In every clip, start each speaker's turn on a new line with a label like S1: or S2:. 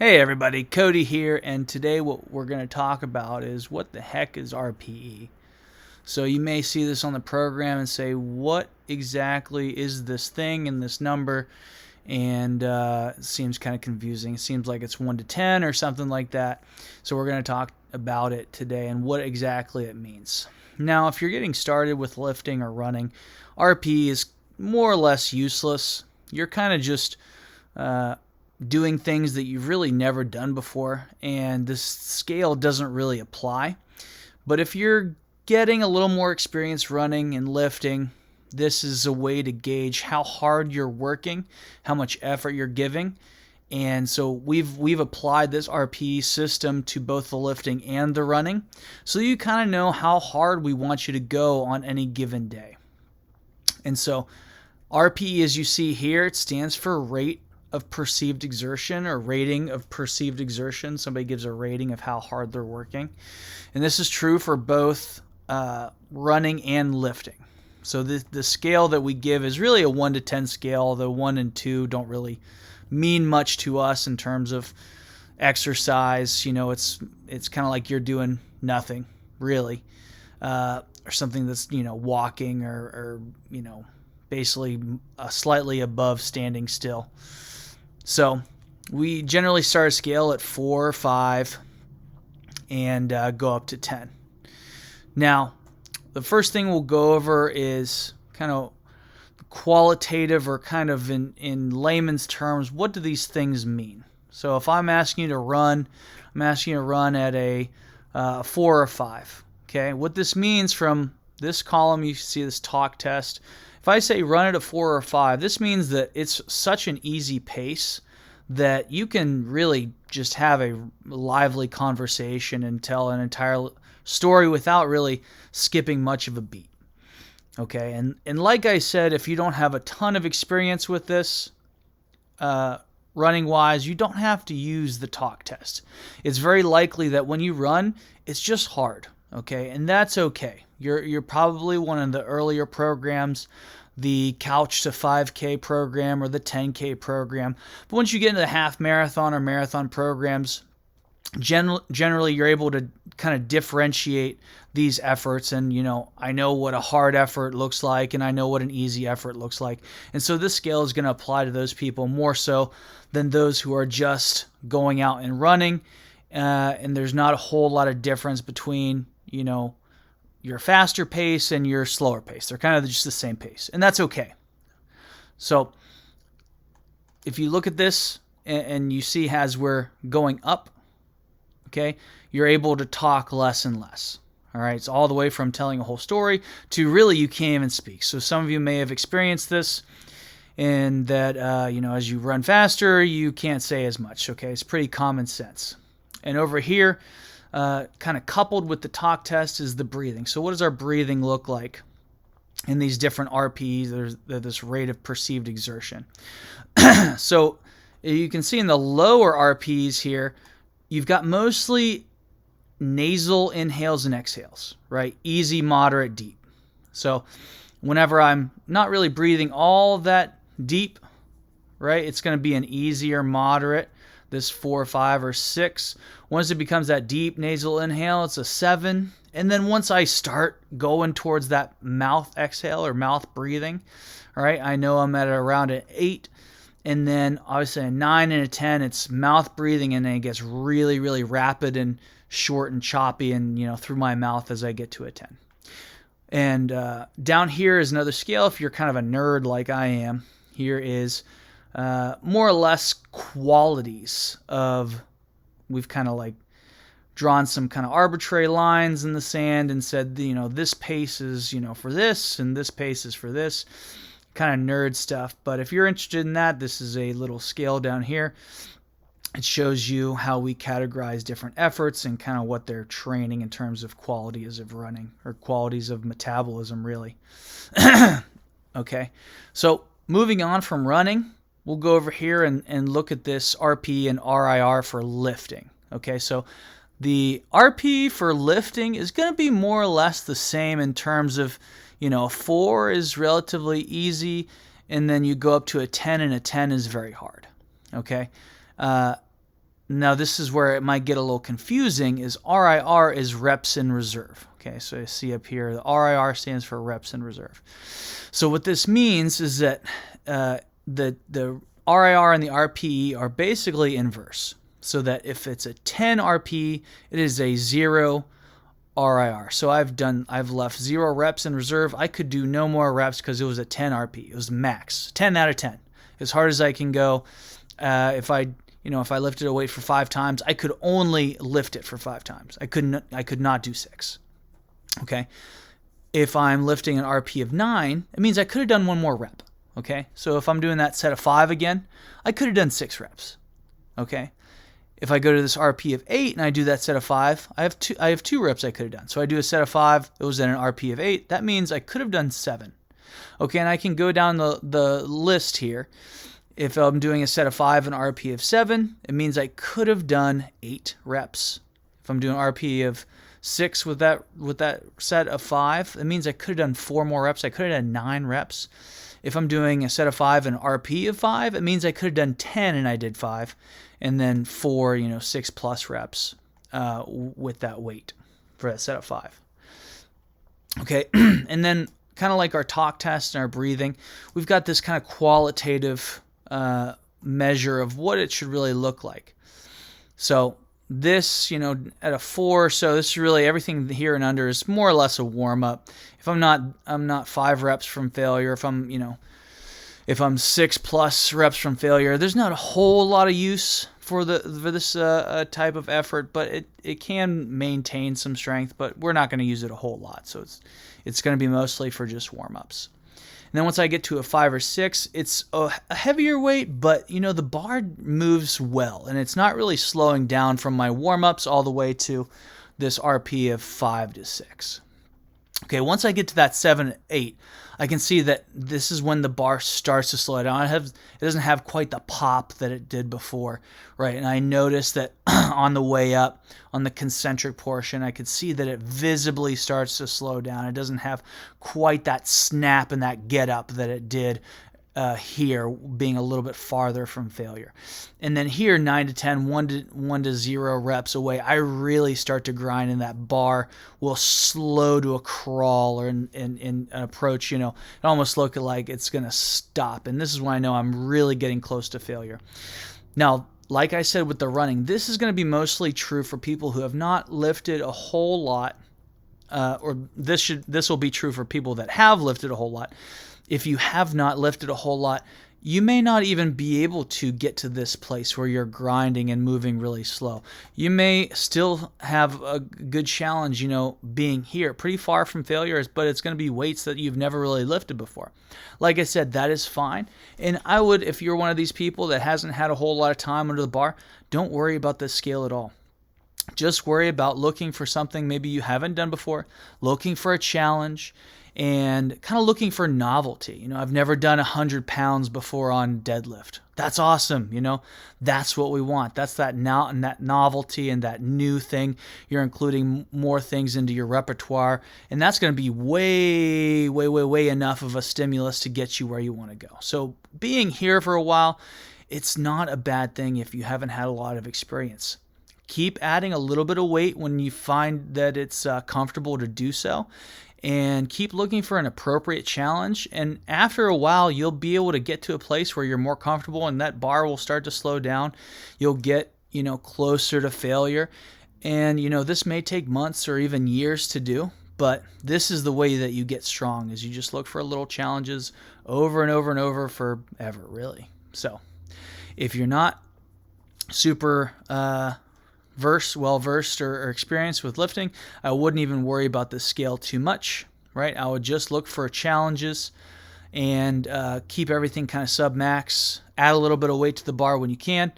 S1: Hey everybody, Cody here, and today what we're going to talk about is what the heck is RPE. So you may see this on the program and say, what exactly is this thing and this number? And it seems kind of confusing. It seems like it's 1 to 10 or something like that. So we're going to talk about it today and what exactly it means. Now, if you're getting started with lifting or running, RPE is more or less useless. You're kind of just doing things that you've really never done before, and this scale doesn't really apply. But if you're getting a little more experience running and lifting, this is a way to gauge how hard you're working, how much effort you're giving. And so we've applied this RPE system to both the lifting and the running, so you kind of know how hard we want you to go on any given day. And so RPE, as you see here, it stands for rate of perceived exertion, or rating of perceived exertion. Somebody gives a rating of how hard they're working. And this is true for both running and lifting. So the scale that we give is really a 1 to 10 scale, although 1 and 2 don't really mean much to us in terms of exercise. You know, it's kind of like you're doing nothing, really, or something that's, walking or basically slightly above standing still. So we generally start a scale at 4 or 5 and go up to 10. Now, the first thing we'll go over is kind of qualitative, or kind of in layman's terms, what do these things mean? So if I'm asking you to run, I'm asking you to run at a 4 or 5. Okay, what this means from this column, you see this talk test. If I say run at a 4 or 5, this means that it's such an easy pace that you can really just have a lively conversation and tell an entire story without really skipping much of a beat. Okay, and like I said, if you don't have a ton of experience with this, running-wise, you don't have to use the talk test. It's very likely that when you run, it's just hard. Okay, and that's okay. You're probably one of the earlier programs, the Couch to 5K program or the 10K program. But once you get into the half marathon or marathon programs, generally you're able to kind of differentiate these efforts. And, I know what a hard effort looks like, and I know what an easy effort looks like. And so this scale is going to apply to those people more so than those who are just going out and running. And there's not a whole lot of difference between, your faster pace and your slower pace. They're kind of just the same pace, and that's okay. So if you look at this and you see as we're going up, okay, you're able to talk less and less. All right, it's all the way from telling a whole story to really you can't even speak. So some of you may have experienced this, and that as you run faster, you can't say as much. Okay, it's pretty common sense. And over here, kind of coupled with the talk test, is the breathing. So what does our breathing look like in these different RPEs? There's this rate of perceived exertion. So you can see in the lower RPEs here, you've got mostly nasal inhales and exhales, right? Easy, moderate, deep. So whenever I'm not really breathing all that deep, right, it's going to be an easier, moderate, this 4, 5, or 6. Once it becomes that deep nasal inhale, it's a 7. And then once I start going towards that mouth exhale or mouth breathing, all right, I know I'm at around an 8. And then obviously a 9 and a 10, it's mouth breathing, and then it gets really, really rapid and short and choppy and, through my mouth as I get to a 10. And down here is another scale. If you're kind of a nerd like I am, here is more or less qualities of, we've kind of like drawn some kind of arbitrary lines in the sand and said, this pace is, for this, and this pace is for this, kind of nerd stuff. But if you're interested in that, this is a little scale down here. It shows you how we categorize different efforts and kind of what they're training in terms of qualities of running, or qualities of metabolism, really. Okay, so moving on from running, we'll go over here and look at this RPE and RIR for lifting. Okay, so the RPE for lifting is going to be more or less the same in terms of, 4 is relatively easy, and then you go up to a 10, and a 10 is very hard. Okay, now this is where it might get a little confusing, is RIR is reps in reserve. Okay, so you see up here, the RIR stands for reps in reserve. So what this means is that the RIR and the RPE are basically inverse. So that if it's a 10 RPE, it is a 0 RIR. So I've left 0 reps in reserve. I could do no more reps because it was a 10 RPE. It was max, 10 out of 10, as hard as I can go. If I lifted a weight for 5 times, I could only lift it for 5 times. I could not do 6. Okay. If I'm lifting an RP of 9, it means I could have done 1 more rep. Okay. So if I'm doing that set of 5 again, I could have done 6 reps. Okay. If I go to this RP of 8 and I do that set of 5, I have 2 reps I could have done. So I do a set of 5, it was then an RP of 8. That means I could have done 7. Okay, and I can go down the list here. If I'm doing a set of 5 and RP of 7, it means I could have done 8 reps. If I'm doing RP of 6 with that set of 5, it means I could have done 4 more reps. I could have done 9 reps. If I'm doing a set of 5 and RP of 5, it means I could have done 10 and I did 5. And then 4, 6 plus reps with that weight for that set of 5. Okay, and then kind of like our talk test and our breathing, we've got this kind of qualitative measure of what it should really look like. So this, at a 4, so this is really everything here and under is more or less a warm up. If I'm not 5 reps from failure, if I'm 6 plus reps from failure, there's not a whole lot of use for this type of effort, but it can maintain some strength, but we're not going to use it a whole lot. So it's going to be mostly for just warm-ups. And then once I get to a 5 or 6, it's a heavier weight, but the bar moves well, and it's not really slowing down from my warm-ups all the way to this RP of 5 to 6. Okay, once I get to that 7, 8, I can see that this is when the bar starts to slow down. It doesn't have quite the pop that it did before, right? And I noticed that on the way up, on the concentric portion, I could see that it visibly starts to slow down. It doesn't have quite that snap and that get up that it did here, being a little bit farther from failure. And then here, 9 to 10, 1 to 0 reps away, I really start to grind, and that bar will slow to a crawl or in an approach. It almost looks like it's going to stop. And this is when I know I'm really getting close to failure. Now, like I said with the running, this is going to be mostly true for people who have not lifted a whole lot, or this will be true for people that have lifted a whole lot. If you have not lifted a whole lot, you may not even be able to get to this place where you're grinding and moving really slow. You may still have a good challenge, being here, pretty far from failure, but it's going to be weights that you've never really lifted before. Like I said, that is fine. And I would, if you're one of these people that hasn't had a whole lot of time under the bar, don't worry about this scale at all. Just worry about looking for something maybe you haven't done before, looking for a challenge, and kind of looking for novelty. I've never done 100 pounds before on deadlift. That's awesome. That's what we want. That's that novelty and that new thing. You're including more things into your repertoire, and that's going to be way enough of a stimulus to get you where you want to go. So being here for a while, it's not a bad thing if you haven't had a lot of experience. Keep adding a little bit of weight when you find that it's comfortable to do so. And keep looking for an appropriate challenge. And after a while, you'll be able to get to a place where you're more comfortable and that bar will start to slow down. You'll get, closer to failure. And, this may take months or even years to do, but this is the way that you get strong, is you just look for little challenges over and over and over forever, really. So if you're not super well-versed or experienced with lifting, I wouldn't even worry about the scale too much, right? I would just look for challenges and keep everything kind of sub-max, add a little bit of weight to the bar when you can.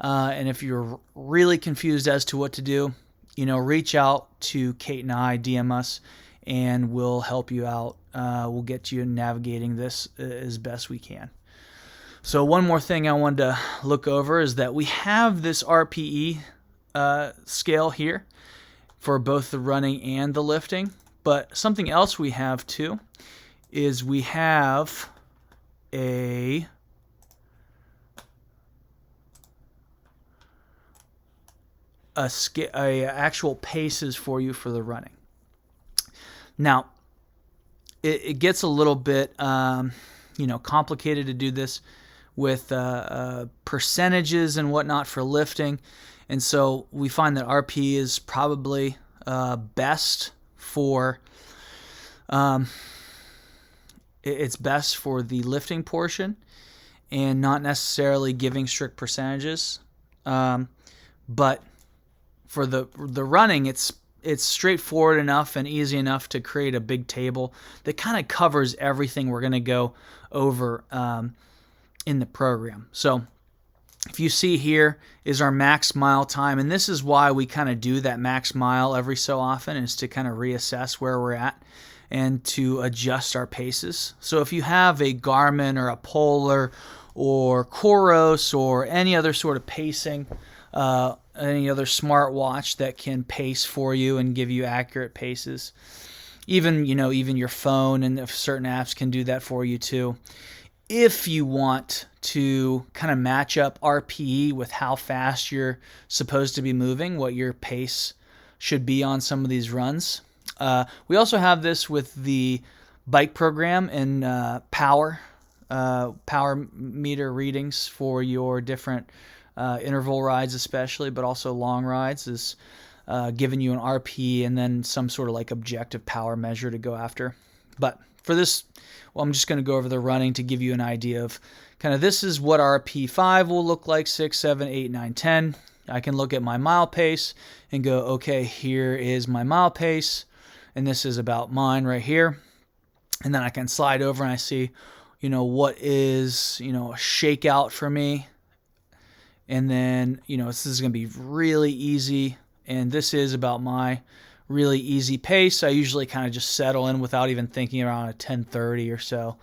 S1: And if you're really confused as to what to do, reach out to Kate and I, DM us, and we'll help you out. We'll get you navigating this as best we can. So one more thing I wanted to look over is that we have this RPE scale here for both the running and the lifting, but something else we have too is we have a a actual paces for you for the running. Now, it gets a little bit complicated to do this with percentages and whatnot for lifting, and so we find that RPE is probably best for it's best for the lifting portion and not necessarily giving strict percentages. But for the running, it's straightforward enough and easy enough to create a big table that kind of covers everything we're going to go over in the program. So if you see here is our max mile time, and this is why we kind of do that max mile every so often, is to kind of reassess where we're at and to adjust our paces. So if you have a Garmin or a Polar or Coros or any other sort of pacing, any other smartwatch that can pace for you and give you accurate paces, even your phone and certain apps can do that for you too. If you want to kind of match up RPE with how fast you're supposed to be moving, what your pace should be on some of these runs. We also have this with the bike program and power meter readings for your different interval rides especially, but also long rides is giving you an RPE and then some sort of like objective power measure to go after. But for this, I'm just going to go over the running to give you an idea of kind of this is what RP5 will look like, 6, 7, 8, 9, 10. I can look at my mile pace and go, okay, here is my mile pace, and this is about mine right here. And then I can slide over and I see, what is, a shakeout for me. And then, this is going to be really easy. And this is about my really easy pace. I usually kind of just settle in without even thinking around a 10:30 or so.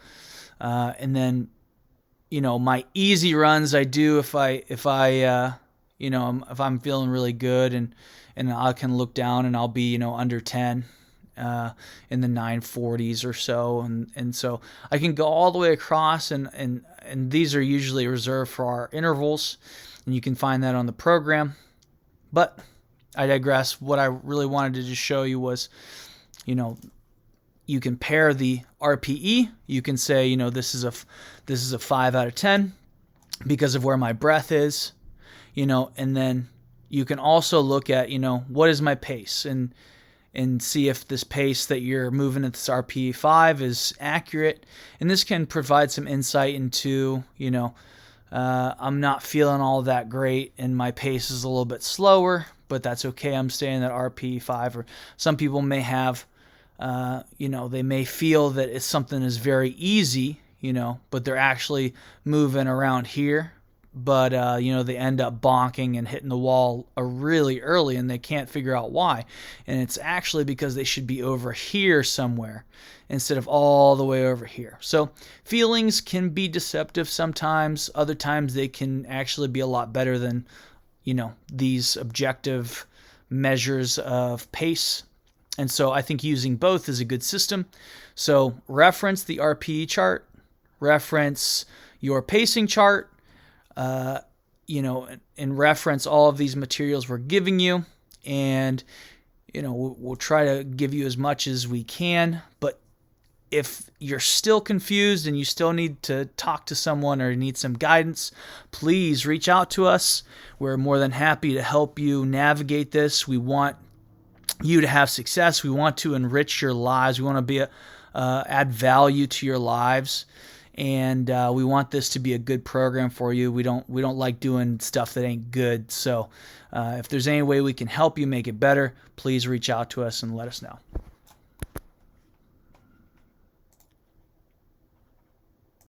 S1: And then, my easy runs I do if I'm feeling really good and I can look down and I'll be, under 10 in the 940s or so. And so I can go all the way across and these are usually reserved for our intervals, and you can find that on the program. But I digress. What I really wanted to just show you was, you can pair the RPE. You can say, this is a 5 out of 10 because of where my breath is, and then you can also look at, what is my pace and see if this pace that you're moving at this RPE 5 is accurate. And this can provide some insight into, I'm not feeling all that great and my pace is a little bit slower, but that's okay. I'm staying at RPE 5. Or some people may have, they may feel that it's something is very easy, but they're actually moving around here. But, they end up bonking and hitting the wall really early and they can't figure out why. And it's actually because they should be over here somewhere instead of all the way over here. So feelings can be deceptive sometimes. Other times they can actually be a lot better than, these objective measures of pace. And so I think using both is a good system. So reference the RPE chart, reference your pacing chart, and reference all of these materials we're giving you, and we'll try to give you as much as we can. But if you're still confused and you still need to talk to someone or need some guidance, please reach out to us. We're more than happy to help you navigate this. We want you to have success. We want to enrich your lives. We want to add value to your lives. And we want this to be a good program for you. We don't like doing stuff that ain't good. So if there's any way we can help you make it better, please reach out to us and let us know.